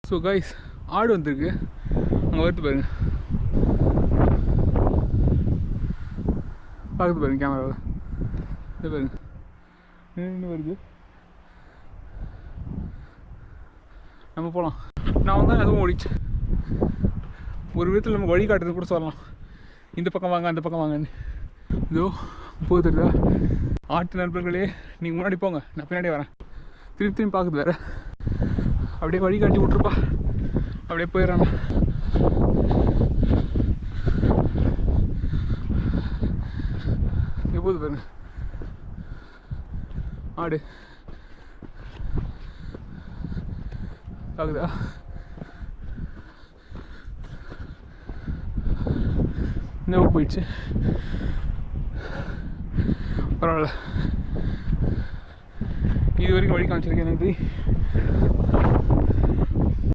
So guys ஆடு வந்திருக்கு, அங்கே வருது பாருங்க, பார்க்குது பாருங்க கேமராவில், இது பாருங்க நின்று வருது. நம்ம போகலாம். நான் வந்து அதுவும் ஓடிச்சு. ஒரு விதத்தில் நம்ம வழி காட்டுறது கூட சொல்லலாம், இந்த பக்கம் வாங்க அந்த பக்கம் வாங்கன்னு. இதோ போகுதுடா. ஆட்டு நண்பர்களே, நீங்கள் முன்னாடி போங்க, நான் பின்னாடி வரேன். திரும்பி பார்க்குது வேறு, அப்படியே வழி காட்டி விட்ருப்பா, அப்படியே போயிடறான். இங்கே போகுது பாருங்க ஆடு, ஆகுதா? இந்த போயிடுச்சு, பரவாயில்ல. இது வரைக்கும் வழி காமிச்சிருக்கேன் எனக்கு.